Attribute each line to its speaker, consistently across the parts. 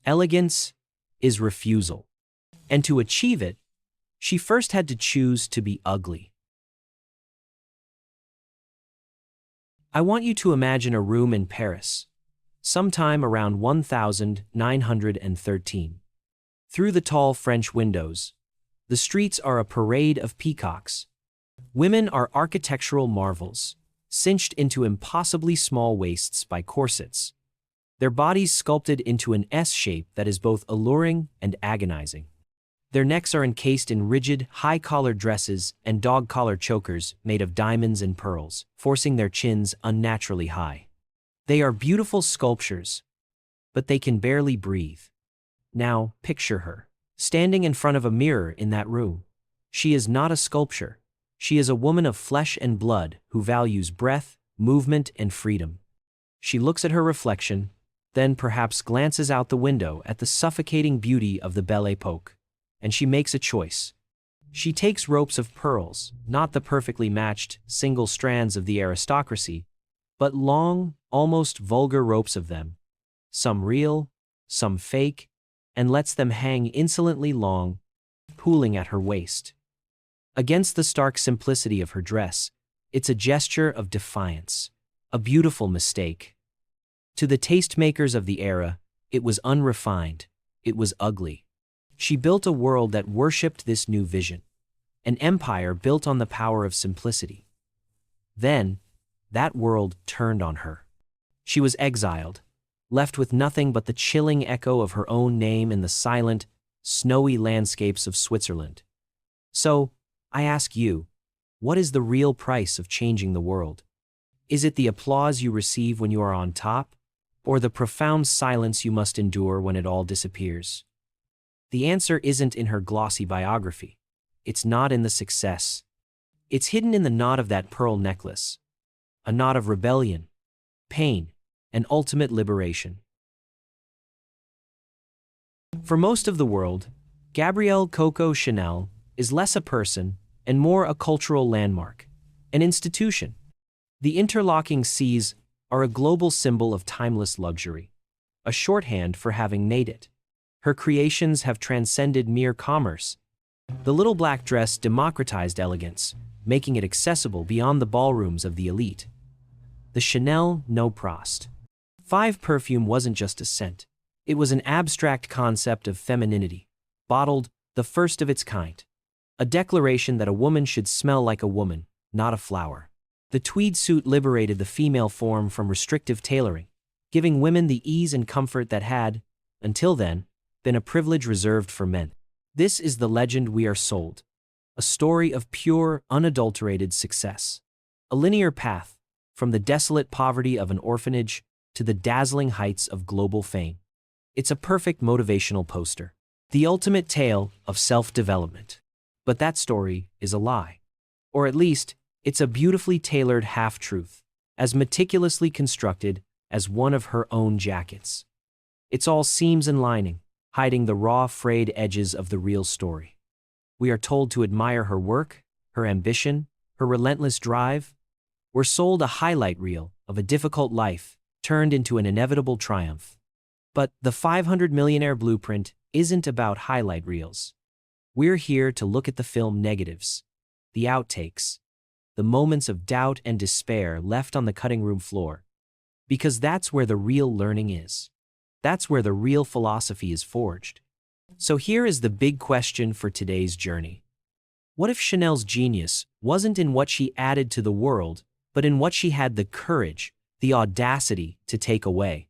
Speaker 1: Elegance is refusal. And to achieve it, she first had to choose to be ugly. I want you to imagine a room in Paris, sometime around 1913. Through the tall French windows, the streets are a parade of peacocks. Women are architectural marvels, cinched into impossibly small waists by corsets, their bodies sculpted into an S shape that is both alluring and agonizing. Their necks are encased in rigid, high-collared dresses and dog-collar chokers made of diamonds and pearls, forcing their chins unnaturally high. They are beautiful sculptures, but they can barely breathe. Now, picture her, standing in front of a mirror in that room. She is not a sculpture. She is a woman of flesh and blood who values breath, movement, and freedom. She looks at her reflection, then perhaps glances out the window at the suffocating beauty of the Belle Époque, and she makes a choice. She takes ropes of pearls, not the perfectly matched single strands of the aristocracy, but long, almost vulgar ropes of them, some real, some fake, and lets them hang insolently long, pooling at her waist. Against the stark simplicity of her dress, it's a gesture of defiance, a beautiful mistake. To the tastemakers of the era, it was unrefined, it was ugly. She built a world that worshipped this new vision, an empire built on the power of simplicity. Then, that world turned on her. She was exiled, left with nothing but the chilling echo of her own name in the silent, snowy landscapes of Switzerland. So, I ask you, what is the real price of changing the world? Is it the applause you receive when you are on top, or the profound silence you must endure when it all disappears? The answer isn't in her glossy biography. It's not in the success. It's hidden in the knot of that pearl necklace, a knot of rebellion, pain, and ultimate liberation. For most of the world, Gabrielle Coco Chanel is less a person and more a cultural landmark, an institution. The interlocking seas are a global symbol of timeless luxury, a shorthand for having made it. Her creations have transcended mere commerce. The little black dress democratized elegance, making it accessible beyond the ballrooms of the elite. The Chanel No Prost 5 perfume wasn't just a scent. It was an abstract concept of femininity, bottled, the first of its kind. A declaration that a woman should smell like a woman, not a flower. The tweed suit liberated the female form from restrictive tailoring, giving women the ease and comfort that had, until then, been a privilege reserved for men. This is the legend we are sold. A story of pure, unadulterated success. A linear path, from the desolate poverty of an orphanage to the dazzling heights of global fame. It's a perfect motivational poster. The ultimate tale of self-development. But that story is a lie. Or at least, it's a beautifully tailored half-truth, as meticulously constructed as one of her own jackets. It's all seams and lining, hiding the raw, frayed edges of the real story. We are told to admire her work, her ambition, her relentless drive. We're sold a highlight reel of a difficult life turned into an inevitable triumph. But the 500 Millionaire Blueprint isn't about highlight reels. We're here to look at the film negatives, the outtakes, the moments of doubt and despair left on the cutting room floor. Because that's where the real learning is. That's where the real philosophy is forged. So here is the big question for today's journey. What if Chanel's genius wasn't in what she added to the world, but in what she had the courage, the audacity to take away?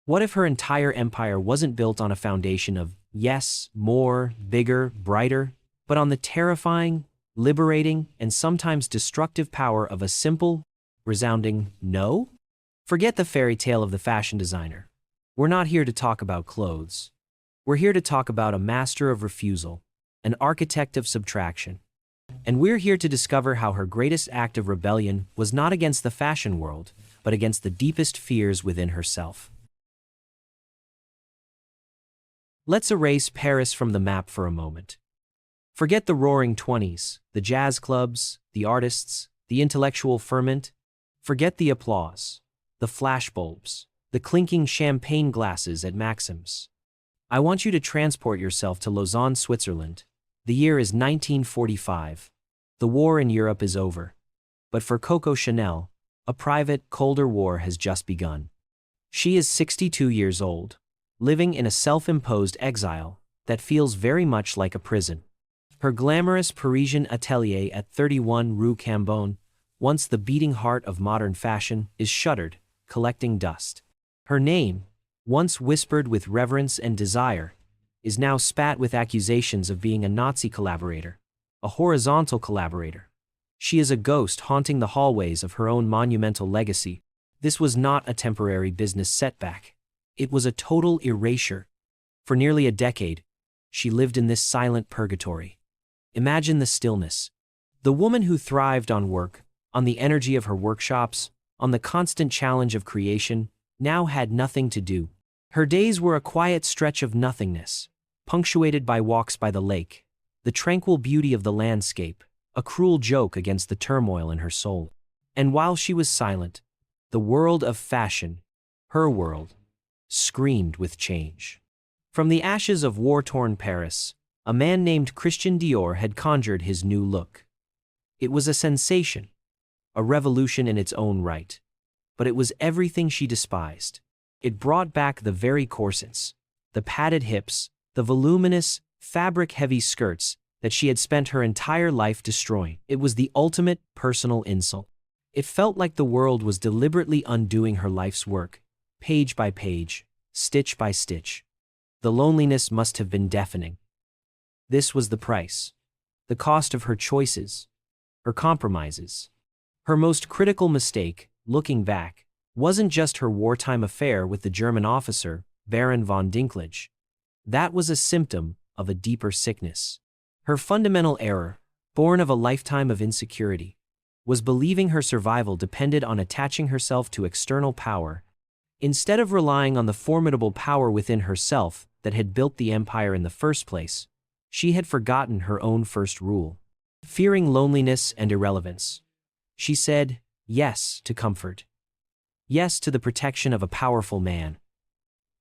Speaker 1: What if her entire empire wasn't built on a foundation of, yes, more, bigger, brighter, but on the terrifying, liberating, and sometimes destructive power of a simple, resounding no? Forget the fairy tale of the fashion designer. We're not here to talk about clothes. We're here to talk about a master of refusal, an architect of subtraction. And we're here to discover how her greatest act of rebellion was not against the fashion world, but against the deepest fears within herself. Let's erase Paris from the map for a moment. Forget the roaring 20s, the jazz clubs, the artists, the intellectual ferment. Forget the applause, the flashbulbs, the clinking champagne glasses at Maxim's. I want you to transport yourself to Lausanne, Switzerland. The year is 1945. The war in Europe is over. But for Coco Chanel, a private, colder war has just begun. She is 62 years old, living in a self-imposed exile that feels very much like a prison. Her glamorous Parisian atelier at 31 Rue Cambon, once the beating heart of modern fashion, is shuttered, collecting dust. Her name, once whispered with reverence and desire, is now spat with accusations of being a Nazi collaborator, a horizontal collaborator. She is a ghost haunting the hallways of her own monumental legacy. This was not a temporary business setback. It was a total erasure. For nearly a decade, she lived in this silent purgatory. Imagine the stillness. The woman who thrived on work, on the energy of her workshops, on the constant challenge of creation, now had nothing to do. Her days were a quiet stretch of nothingness, punctuated by walks by the lake, the tranquil beauty of the landscape, a cruel joke against the turmoil in her soul. And while she was silent, the world of fashion, her world, screamed with change. From the ashes of war-torn Paris, a man named Christian Dior had conjured his new look. It was a sensation, a revolution in its own right. But it was everything she despised. It brought back the very corsets, the padded hips, the voluminous, fabric-heavy skirts that she had spent her entire life destroying. It was the ultimate personal insult. It felt like the world was deliberately undoing her life's work, page by page, stitch by stitch. The loneliness must have been deafening. This was the price, the cost of her choices, her compromises. Her most critical mistake, looking back, wasn't just her wartime affair with the German officer, Baron von Dinklage. That was a symptom of a deeper sickness. Her fundamental error, born of a lifetime of insecurity, was believing her survival depended on attaching herself to external power, instead of relying on the formidable power within herself that had built the empire in the first place. She had forgotten her own first rule. Fearing loneliness and irrelevance, she said yes to comfort. Yes to the protection of a powerful man.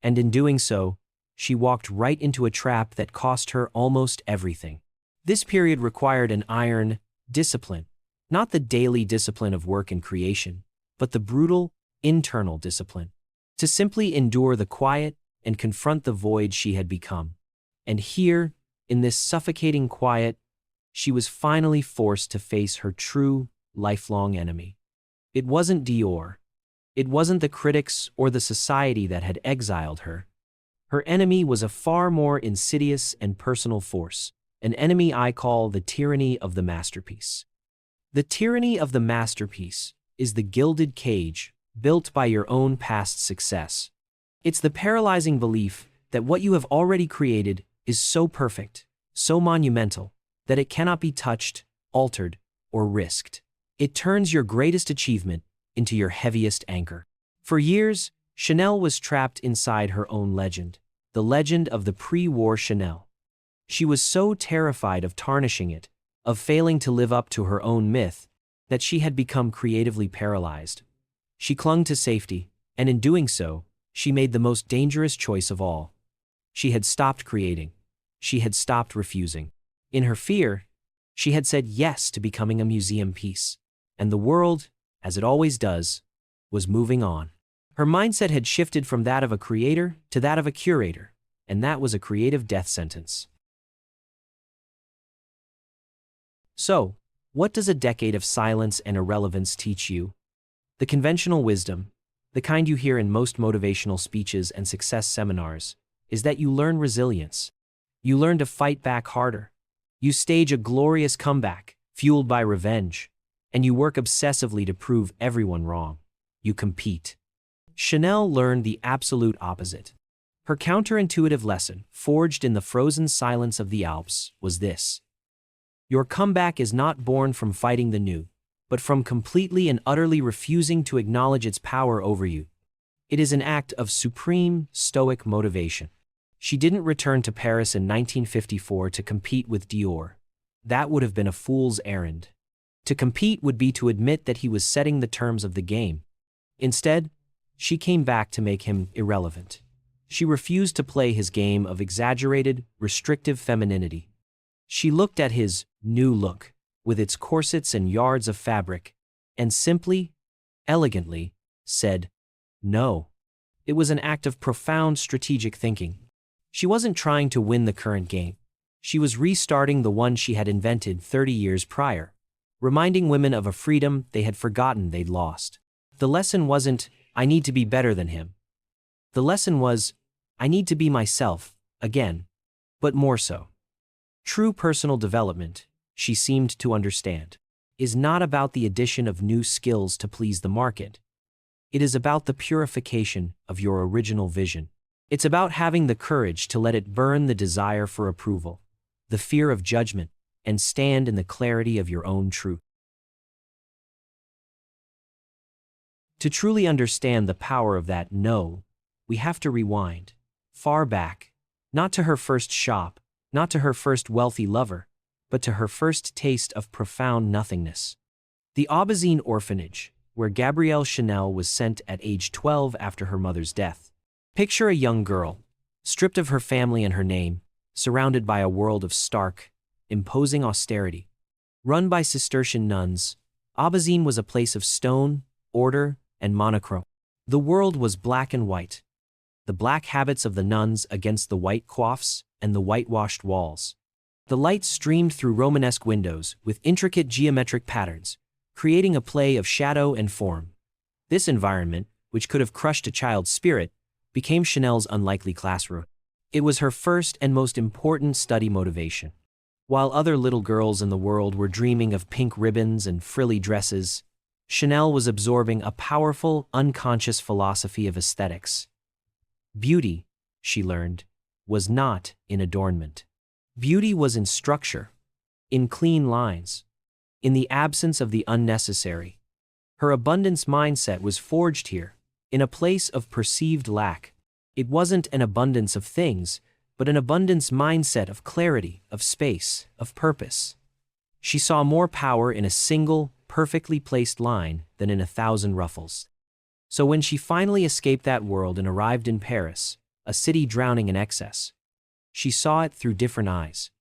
Speaker 1: And in doing so, she walked right into a trap that cost her almost everything. This period required an iron discipline, not the daily discipline of work and creation, but the brutal, internal discipline. To simply endure the quiet and confront the void she had become. And here, in this suffocating quiet, she was finally forced to face her true, lifelong enemy. It wasn't Dior. It wasn't the critics or the society that had exiled her. Her enemy was a far more insidious and personal force, an enemy I call the tyranny of the masterpiece. The tyranny of the masterpiece is the gilded cage built by your own past success. It's the paralyzing belief that what you have already created is so perfect, so monumental, that it cannot be touched, altered, or risked. It turns your greatest achievement into your heaviest anchor. For years, Chanel was trapped inside her own legend, the legend of the pre-war Chanel. She was so terrified of tarnishing it, of failing to live up to her own myth, that she had become creatively paralyzed. She clung to safety, and in doing so, she made the most dangerous choice of all. She had stopped creating. She had stopped refusing. In her fear, she had said yes to becoming a museum piece. And the world, as it always does, was moving on. Her mindset had shifted from that of a creator to that of a curator, and that was a creative death sentence. So, what does a decade of silence and irrelevance teach you? The conventional wisdom, the kind you hear in most motivational speeches and success seminars, is that you learn resilience. You learn to fight back harder. You stage a glorious comeback, fueled by revenge. And you work obsessively to prove everyone wrong. You compete. Chanel learned the absolute opposite. Her counterintuitive lesson, forged in the frozen silence of the Alps, was this. Your comeback is not born from fighting the new, but from completely and utterly refusing to acknowledge its power over you. It is an act of supreme, stoic motivation. She didn't return to Paris in 1954 to compete with Dior. That would have been a fool's errand. To compete would be to admit that he was setting the terms of the game. Instead, she came back to make him irrelevant. She refused to play his game of exaggerated, restrictive femininity. She looked at his new look, with its corsets and yards of fabric, and simply, elegantly, said, no. It was an act of profound strategic thinking. She wasn't trying to win the current game. She was restarting the one she had invented 30 years prior, reminding women of a freedom they had forgotten they'd lost. The lesson wasn't, I need to be better than him. The lesson was, I need to be myself, again, but more so. True personal development, she seemed to understand, is not about the addition of new skills to please the market. It is about the purification of your original vision. It's about having the courage to let it burn the desire for approval, the fear of judgment, and stand in the clarity of your own truth. To truly understand the power of that no, we have to rewind, far back, not to her first shop, not to her first wealthy lover, but to her first taste of profound nothingness. The Aubazine orphanage, where Gabrielle Chanel was sent at age 12 after her mother's death. Picture a young girl, stripped of her family and her name, surrounded by a world of stark, imposing austerity. Run by Cistercian nuns, Aubazine was a place of stone, order, and monochrome. The world was black and white. The black habits of the nuns against the white coifs and the whitewashed walls. The light streamed through Romanesque windows with intricate geometric patterns, creating a play of shadow and form. This environment, which could have crushed a child's spirit, became Chanel's unlikely classroom. It was her first and most important study motivation. While other little girls in the world were dreaming of pink ribbons and frilly dresses, Chanel was absorbing a powerful, unconscious philosophy of aesthetics. Beauty, she learned, was not in adornment. Beauty was in structure, in clean lines, in the absence of the unnecessary. Her abundance mindset was forged here, in a place of perceived lack. It wasn't an abundance of things, but an abundance mindset of clarity, of space, of purpose. She saw more power in a single, perfectly placed line than in 1,000 ruffles. So when she finally escaped that world and arrived in Paris, a city drowning in excess, she saw it through different eyes.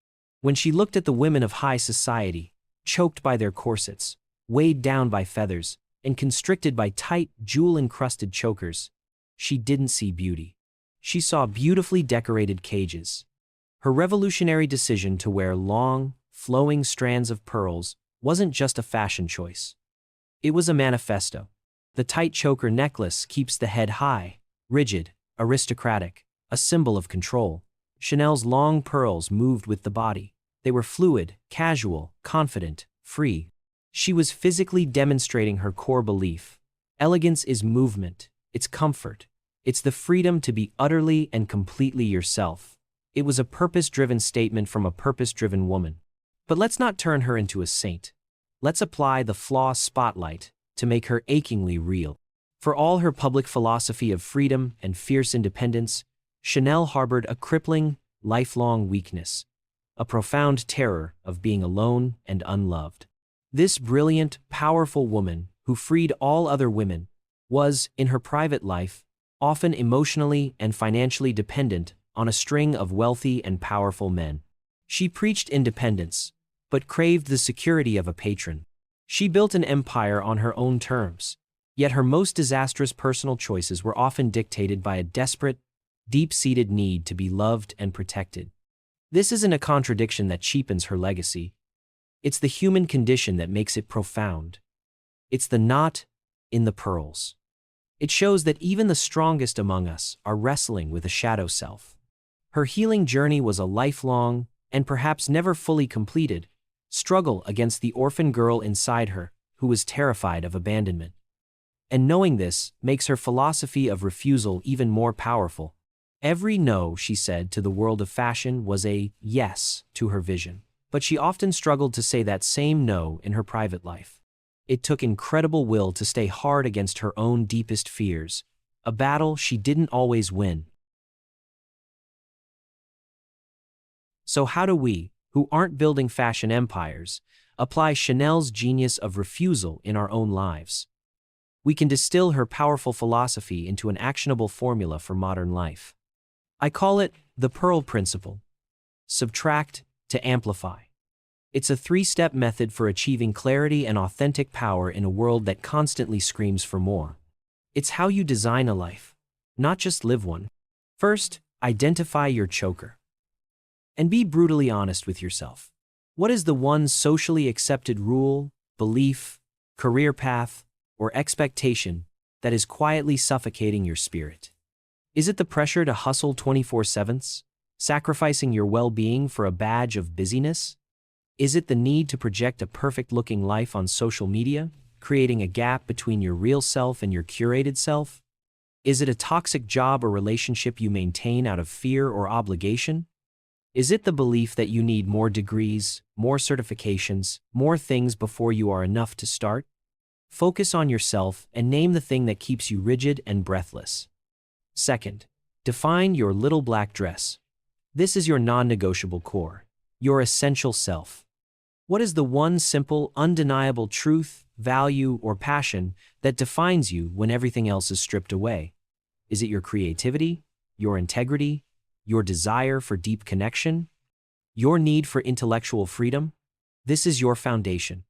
Speaker 1: When she looked at the women of high society, choked by their corsets, weighed down by feathers, and constricted by tight, jewel-encrusted chokers, she didn't see beauty. She saw beautifully decorated cages. Her revolutionary decision to wear long, flowing strands of pearls wasn't just a fashion choice. It was a manifesto. The tight choker necklace keeps the head high, rigid, aristocratic, a symbol of control. Chanel's long pearls moved with the body. They were fluid, casual, confident, free. She was physically demonstrating her core belief. Elegance is movement, it's comfort, it's the freedom to be utterly and completely yourself. It was a purpose-driven statement from a purpose-driven woman. But let's not turn her into a saint. Let's apply the Flaw Spotlight to make her achingly real. For all her public philosophy of freedom and fierce independence, Chanel harbored a crippling, lifelong weakness, a profound terror of being alone and unloved. This brilliant, powerful woman, who freed all other women, was, in her private life, often emotionally and financially dependent on a string of wealthy and powerful men. She preached independence, but craved the security of a patron. She built an empire on her own terms, yet her most disastrous personal choices were often dictated by a desperate, deep-seated need to be loved and protected. This isn't a contradiction that cheapens her legacy. It's the human condition that makes it profound. It's the knot in the pearls. It shows that even the strongest among us are wrestling with a shadow self. Her healing journey was a lifelong, and perhaps never fully completed, struggle against the orphan girl inside her, who was terrified of abandonment. And knowing this makes her philosophy of refusal even more powerful. Every no she said to the world of fashion was a yes to her vision. But she often struggled to say that same no in her private life. It took incredible will to stay hard against her own deepest fears, a battle she didn't always win. So how do we, who aren't building fashion empires, apply Chanel's genius of refusal in our own lives? We can distill her powerful philosophy into an actionable formula for modern life. I call it the Pearl Principle. Subtract to amplify. It's a three-step method for achieving clarity and authentic power in a world that constantly screams for more. It's how you design a life, not just live one. First, identify your choker. And be brutally honest with yourself. What is the one socially accepted rule, belief, career path, or expectation that is quietly suffocating your spirit? Is it the pressure to hustle 24/7, sacrificing your well-being for a badge of busyness? Is it the need to project a perfect-looking life on social media, creating a gap between your real self and your curated self? Is it a toxic job or relationship you maintain out of fear or obligation? Is it the belief that you need more degrees, more certifications, more things before you are enough to start? Focus on yourself and name the thing that keeps you rigid and breathless. Second, define your little black dress. This is your non-negotiable core, your essential self. What is the one simple, undeniable truth, value, or passion that defines you when everything else is stripped away? Is it your creativity, your integrity, your desire for deep connection, your need for intellectual freedom? This is your foundation.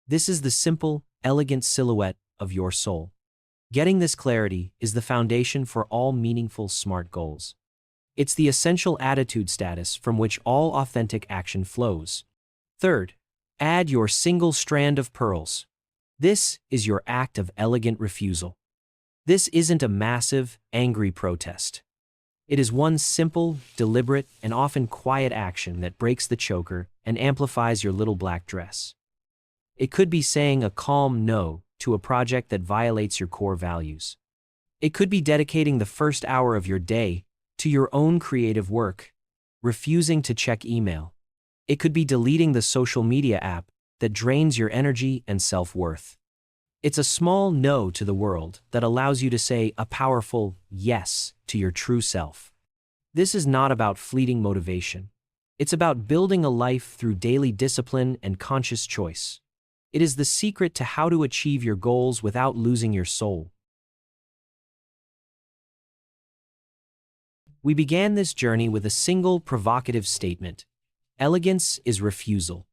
Speaker 1: This is the simple, elegant silhouette of your soul. Getting this clarity is the foundation for all meaningful, smart goals. It's the essential attitude status from which all authentic action flows. Third, add your single strand of pearls. This is your act of elegant refusal. This isn't a massive, angry protest. It is one simple, deliberate, and often quiet action that breaks the choker and amplifies your little black dress. It could be saying a calm no to a project that violates your core values. It could be dedicating the first hour of your day to your own creative work, refusing to check email. It could be deleting the social media app that drains your energy and self-worth. It's a small no to the world that allows you to say a powerful yes to your true self. This is not about fleeting motivation. It's about building a life through daily discipline and conscious choice. It is the secret to how to achieve your goals without losing your soul. We began this journey with a single provocative statement. Elegance is refusal.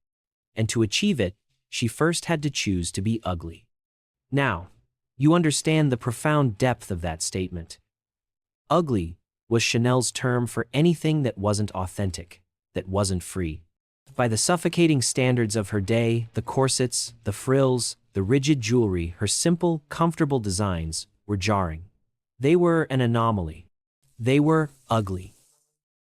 Speaker 1: And to achieve it, she first had to choose to be ugly. Now, you understand the profound depth of that statement. Ugly was Chanel's term for anything that wasn't authentic, that wasn't free. By the suffocating standards of her day, the corsets, the frills, the rigid jewelry, her simple, comfortable designs were jarring. They were an anomaly. They were ugly.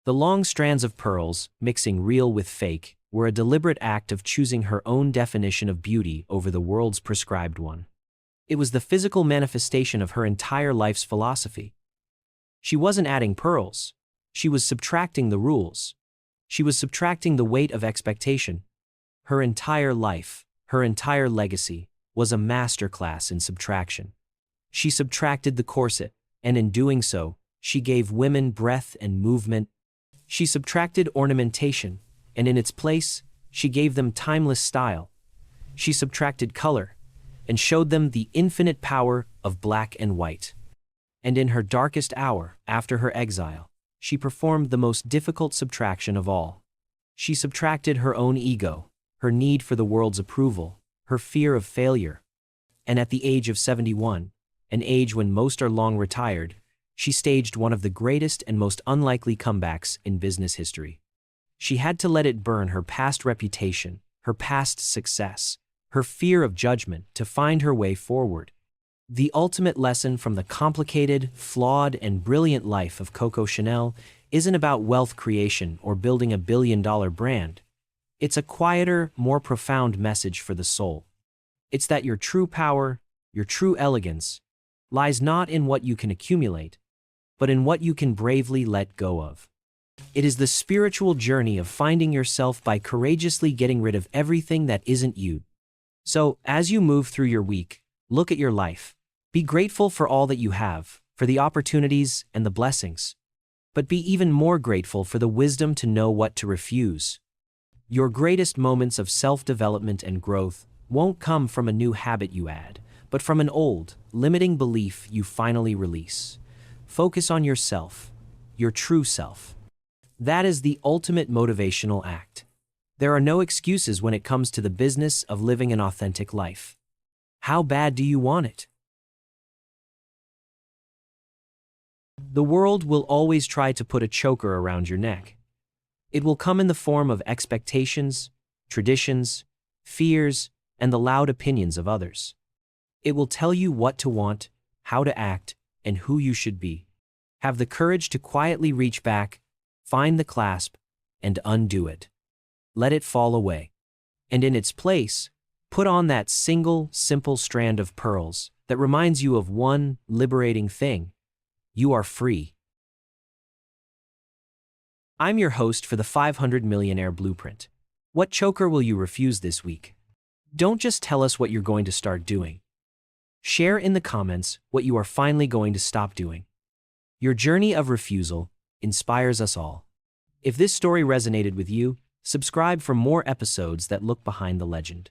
Speaker 1: The long strands of pearls, mixing real with fake, were a deliberate act of choosing her own definition of beauty over the world's prescribed one. It was the physical manifestation of her entire life's philosophy. She wasn't adding pearls. She was subtracting the rules. She was subtracting the weight of expectation. Her entire life, her entire legacy, was a masterclass in subtraction. She subtracted the corset, and in doing so, she gave women breath and movement. She subtracted ornamentation, and in its place, she gave them timeless style. She subtracted color, and showed them the infinite power of black and white. And in her darkest hour, after her exile, she performed the most difficult subtraction of all. She subtracted her own ego, her need for the world's approval, her fear of failure. And at the age of 71, an age when most are long retired, she staged one of the greatest and most unlikely comebacks in business history. She had to let it burn her past reputation, her past success, her fear of judgment to find her way forward. The ultimate lesson from the complicated, flawed, and brilliant life of Coco Chanel isn't about wealth creation or building a billion-dollar brand. It's a quieter, more profound message for the soul. It's that your true power, your true elegance, lies not in what you can accumulate, but in what you can bravely let go of. It is the spiritual journey of finding yourself by courageously getting rid of everything that isn't you. So, as you move through your week, look at your life. Be grateful for all that you have, for the opportunities and the blessings. But be even more grateful for the wisdom to know what to refuse. Your greatest moments of self-development and growth won't come from a new habit you add, but from an old, limiting belief you finally release. Focus on yourself, your true self. That is the ultimate motivational act. There are no excuses when it comes to the business of living an authentic life. How bad do you want it? The world will always try to put a choker around your neck. It will come in the form of expectations, traditions, fears, and the loud opinions of others. It will tell you what to want, how to act, and who you should be. Have the courage to quietly reach back, find the clasp, and undo it. Let it fall away. And in its place, put on that single, simple strand of pearls that reminds you of one liberating thing. You are free. I'm your host for the 500 Millionaire Blueprint. What choker will you refuse this week? Don't just tell us what you're going to start doing. Share in the comments what you are finally going to stop doing. Your journey of refusal inspires us all. If this story resonated with you, subscribe for more episodes that look behind the legend.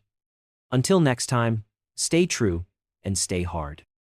Speaker 1: Until next time, stay true and stay hard.